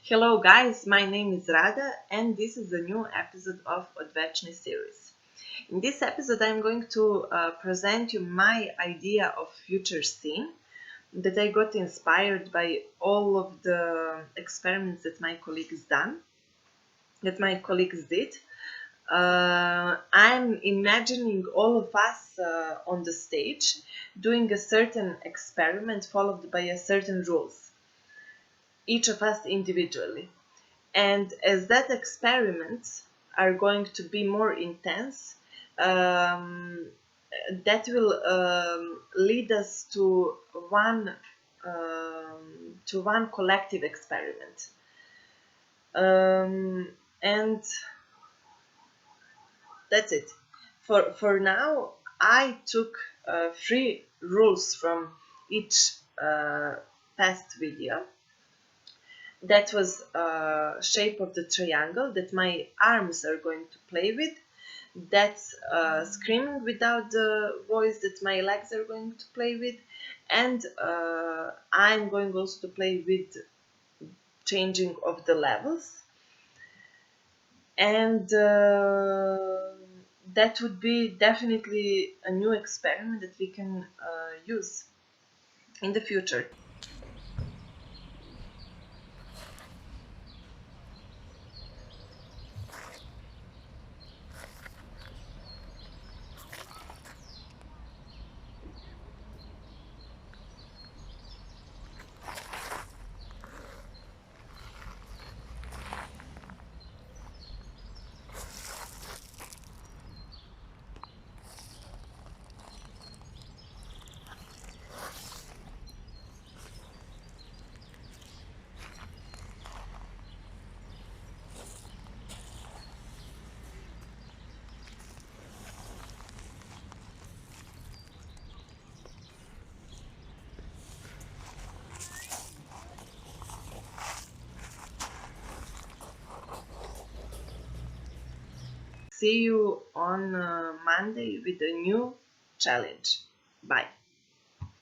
Hello guys, my name is Rada and this is a new episode of ODVEČNI series. In this episode I'm going to present you my idea of future scene that I got inspired by all of the experiments that my colleagues did. I'm imagining all of us on the stage doing a certain experiment followed by a certain rules, each of us individually. And as that experiments are going to be more intense, that will lead us to one collective experiment. And that's it. For now, I took 3 rules from each past video. That was shape of the triangle that my arms are going to play with. That's screaming without the voice that my legs are going to play with. And I'm going also to play with changing of the levels. And that would be definitely a new experiment that we can use in the future. See you on Monday with a new challenge. Bye.